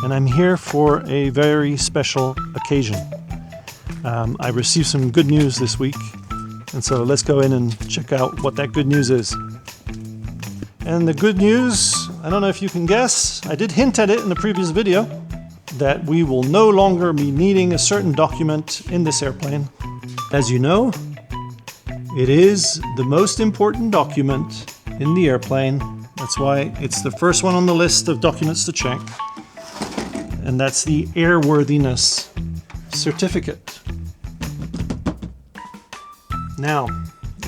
and I'm here for a very special occasion. I received some good news this week, and so let's go in and check out what that good news is. And the good news, I don't know if you can guess, I did hint at it in the previous video, that we will no longer be needing a certain document in this airplane. As you know, it is the most important document in the airplane. That's why it's the first one on the list of documents to check. And that's the Airworthiness Certificate. Now,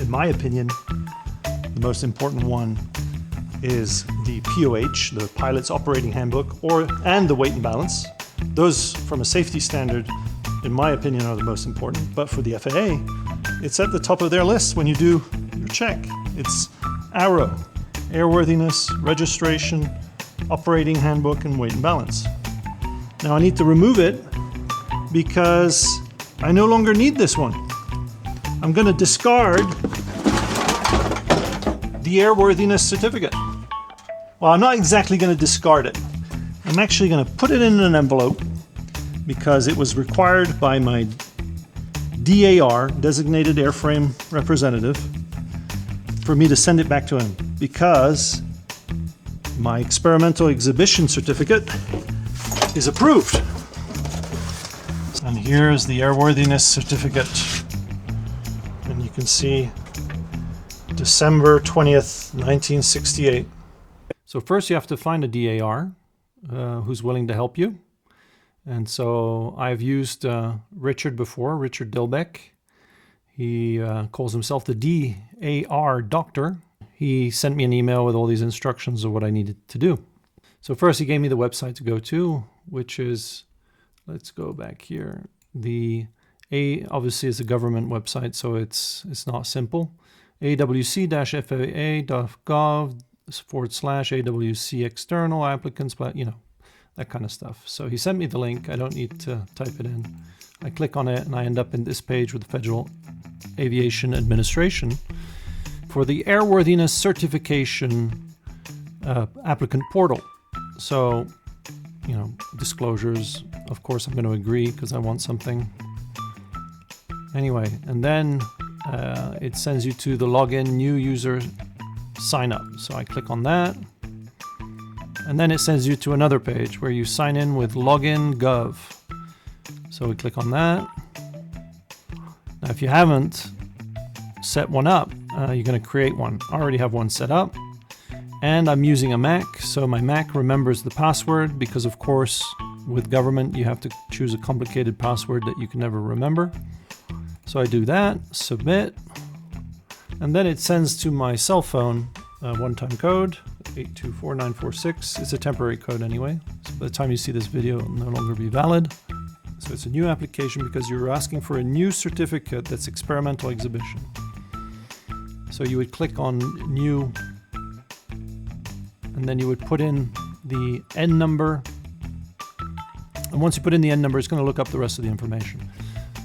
in my opinion, the most important one is the POH, the Pilot's Operating Handbook, and the weight and balance. Those, from a safety standard, in my opinion, are the most important. But for the FAA, it's at the top of their list when you do your check. It's ARROW, Airworthiness, Registration, Operating Handbook, and Weight and Balance. Now I need to remove it because I no longer need this one. I'm going to discard the Airworthiness Certificate. Well, I'm not exactly going to discard it. I'm actually going to put it in an envelope because it was required by my DAR, Designated Airframe Representative, for me to send it back to him because my experimental exhibition certificate is approved. And here's the Airworthiness Certificate. And you can see December 20th, 1968. So first you have to find a DAR who's willing to help you. And so I've used Richard before, Richard Dilbeck. He calls himself the DAR doctor. He sent me an email with all these instructions of what I needed to do. So first he gave me the website to go to, which is, let's go back here. Obviously it's a government website, so it's not simple. awc-faa.gov/AWC external applicants, but you know, that kind of stuff. So he sent me the link. I don't need to type it in. I click on it and I end up in this page with the Federal Aviation Administration for the Airworthiness Certification applicant portal. So, you know, disclosures, of course I'm going to agree because I want something. Anyway, and then it sends you to the login new user sign up. So I click on that. And then it sends you to another page where you sign in with login gov. So we click on that. Now if you haven't set one up, you're going to create one. I already have one set up. And I'm using a Mac, so my Mac remembers the password because of course with government you have to choose a complicated password that you can never remember. So I do that, submit, and then it sends to my cell phone a one-time code, 824946. It's a temporary code anyway, so by the time you see this video it will no longer be valid. So it's a new application because you're asking for a new certificate that's experimental exhibition. So you would click on new, and then you would put in the N number. And once you put in the N number, it's going to look up the rest of the information.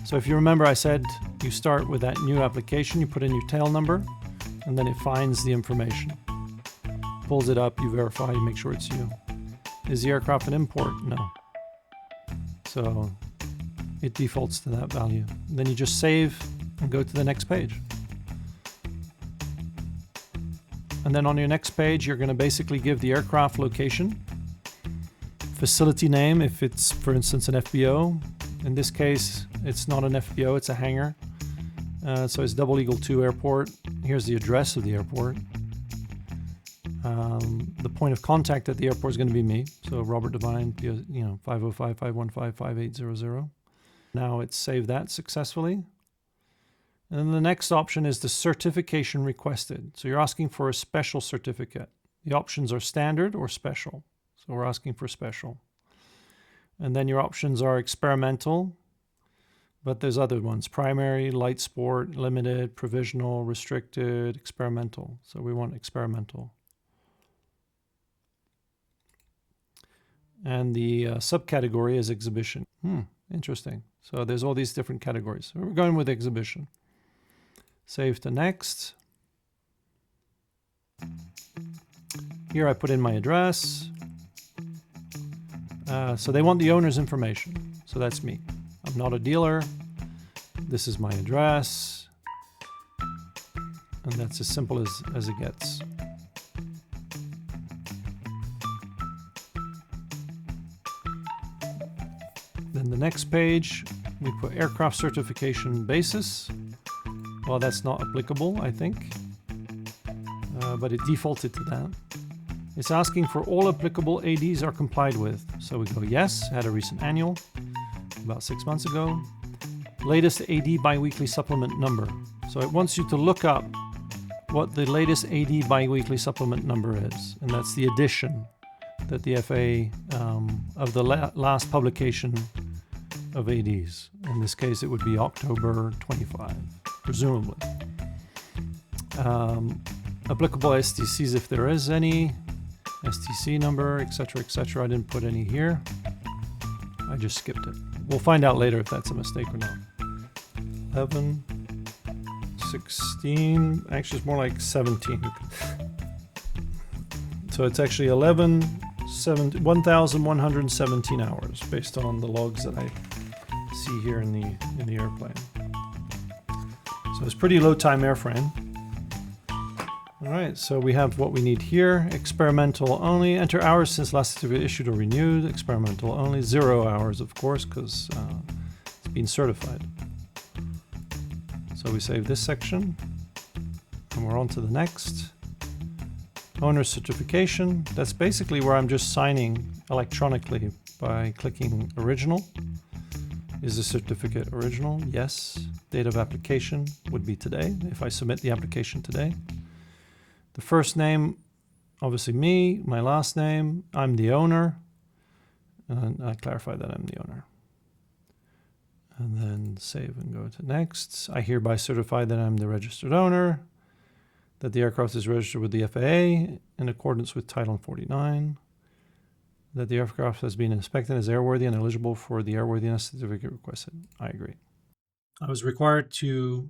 So if you remember, I said you start with that new application, you put in your tail number, and then it finds the information. Pulls it up, you verify, you make sure it's you. Is the aircraft an import? No. So it defaults to that value. And then you just save and go to the next page. And then on your next page, you're going to basically give the aircraft location, facility name, if it's, for instance, an FBO. In this case, it's not an FBO, it's a hangar. So it's Double Eagle 2 Airport. Here's the address of the airport. The point of contact at the airport is going to be me. So Robert Devine, 505-515-5800. Now it's saved that successfully. And then the next option is the certification requested. So you're asking for a special certificate. The options are standard or special. So we're asking for special. And then your options are experimental, but there's other ones: primary, light sport, limited, provisional, restricted, experimental. So we want experimental. And the subcategory is exhibition. Interesting. So there's all these different categories. So we're going with exhibition. Save to next. Here I put in my address. So they want the owner's information. So that's me. I'm not a dealer. This is my address. And that's as simple as it gets. Then the next page, we put aircraft certification basis. Well, that's not applicable, I think, but it defaulted to that. It's asking for all applicable ADs are complied with. So we go yes, had a recent annual about 6 months ago. Latest AD biweekly supplement number. So it wants you to look up what the latest AD biweekly supplement number is, and that's the edition that the FAA of the last publication of ADs. In this case, it would be October 25, presumably. Applicable STCs if there is any, STC number, etc., etc. I didn't put any here. I just skipped it. We'll find out later if that's a mistake or not. 11, 16, actually it's more like 17. So it's actually 1,117 hours based on the logs that I see here in the airplane. So it's pretty low time airframe. All right, so we have what we need here. Experimental only. Enter hours since last certificate issued or renewed. Experimental only. 0 hours, of course, because it's been certified. So we save this section, and we're on to the next. Owner certification. That's basically where I'm just signing electronically by clicking original. Is the certificate original? Yes. Date of application would be today, if I submit the application today. The first name, obviously me. My last name, I'm the owner. And I clarify that I'm the owner. And then save and go to next. I hereby certify that I'm the registered owner, that the aircraft is registered with the FAA in accordance with Title 49, that the aircraft has been inspected as airworthy and eligible for the airworthiness certificate requested. I agree. I was required to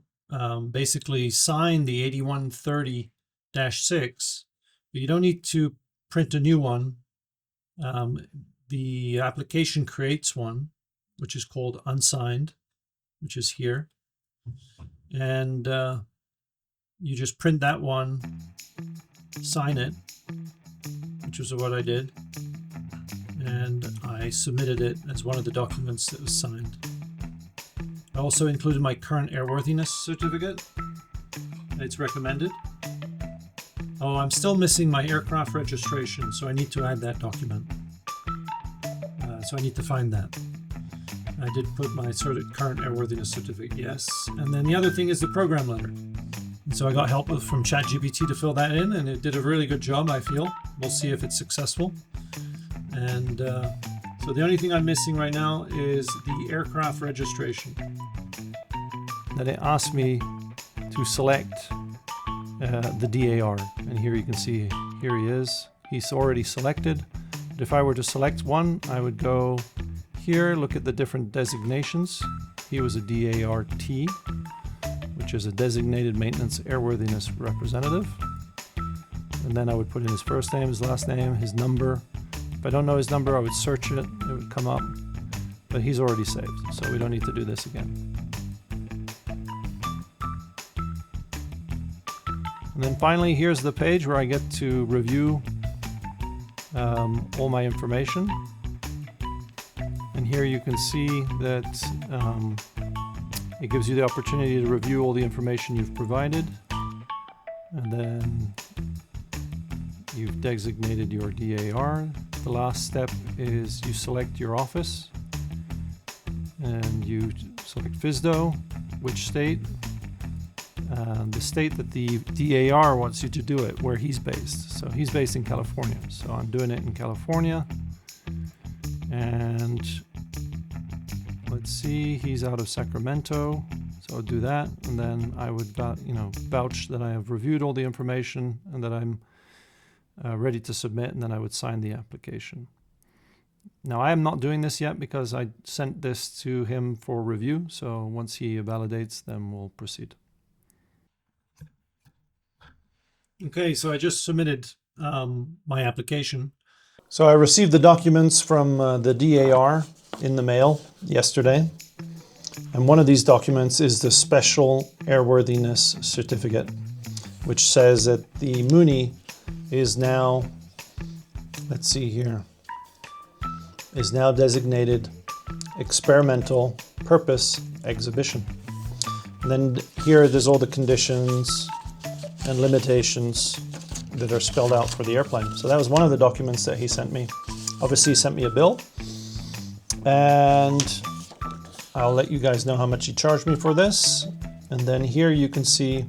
basically sign the 8130-6, but you don't need to print a new one. The application creates one, which is called unsigned, which is here. And you just print that one, sign it, which is what I did. And I submitted it as one of the documents that was signed. I also included my current airworthiness certificate. It's recommended. Oh, I'm still missing my aircraft registration, so I need to add that document. So I need to find that. I did put my current airworthiness certificate, yes. And then the other thing is the program letter. And so I got help from ChatGPT to fill that in, and it did a really good job, I feel. We'll see if it's successful. And so the only thing I'm missing right now is the aircraft registration. Then it asked me to select the DAR. And here you can see, here he is. He's already selected. But if I were to select one, I would go here, look at the different designations. He was a DART, which is a designated maintenance airworthiness representative. And then I would put in his first name, his last name, his number. If I don't know his number, I would search it. It would come up. But he's already saved, so we don't need to do this again. And then finally, here's the page where I get to review all my information. And here you can see that it gives you the opportunity to review all the information you've provided. And then you've designated your DAR. The last step is you select your office and you select FSDO, which state, the state that the DAR wants you to do it, where he's based. So he's based in California. So I'm doing it in California. And let's see, he's out of Sacramento. So I'll do that. And then I would vouch that I have reviewed all the information and that I'm ready to submit, and then I would sign the application. Now I am not doing this yet because I sent this to him for review. So once he validates, then we'll proceed. Okay, so I just submitted my application. So I received the documents from the DAR in the mail yesterday. And one of these documents is the Special Airworthiness Certificate, which says that the Mooney is now, let's see here, is now designated Experimental Purpose Exhibition. And then here there's all the conditions and limitations that are spelled out for the airplane. So that was one of the documents that he sent me. Obviously he sent me a bill, and I'll let you guys know how much he charged me for this. And then here you can see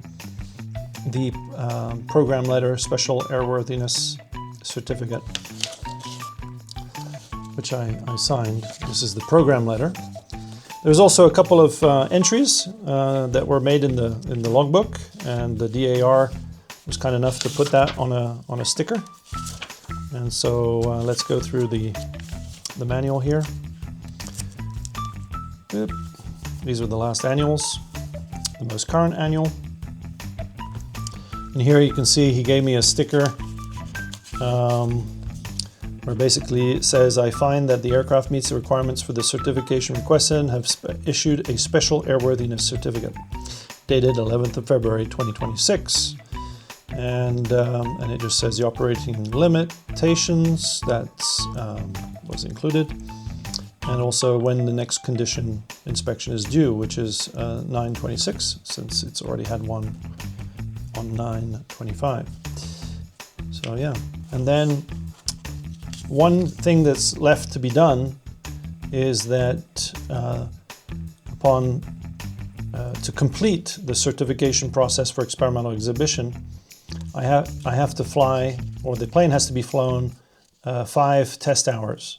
the program letter, Special Airworthiness Certificate, which I signed. This is the program letter. There's also a couple of entries that were made in the logbook, and the DAR was kind enough to put that on a sticker. And so let's go through the manual here. Yep. These are the last annuals, the most current annual. And here you can see he gave me a sticker where basically it says, I find that the aircraft meets the requirements for the certification requested and have issued a Special Airworthiness Certificate dated 11th of February 2026. And it just says the operating limitations that was included, and also when the next condition inspection is due, which is 9/26, since it's already had one on 9/25. So yeah, and then one thing that's left to be done is that to complete the certification process for experimental exhibition, I have to fly, or the plane has to be flown 5 test hours.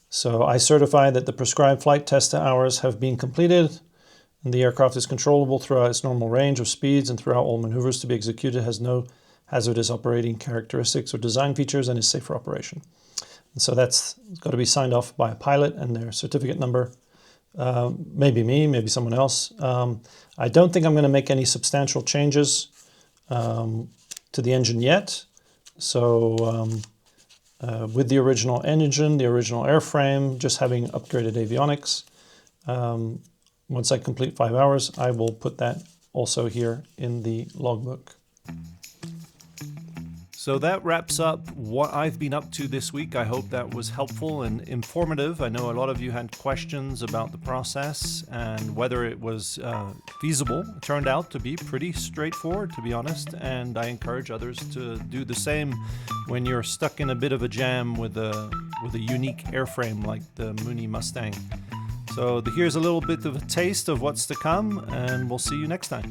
So I certify that the prescribed flight test hours have been completed, and the aircraft is controllable throughout its normal range of speeds and throughout all maneuvers to be executed, has no hazardous operating characteristics or design features, and is safe for operation. And so that's got to be signed off by a pilot and their certificate number. Maybe me, maybe someone else. I don't think I'm going to make any substantial changes to the engine yet. So with the original engine, the original airframe, just having upgraded avionics, once I complete 5 hours, I will put that also here in the logbook. So that wraps up what I've been up to this week. I hope that was helpful and informative. I know a lot of you had questions about the process and whether it was feasible. It turned out to be pretty straightforward, to be honest, and I encourage others to do the same when you're stuck in a bit of a jam with a unique airframe like the Mooney Mustang. So here's a little bit of a taste of what's to come, and we'll see you next time.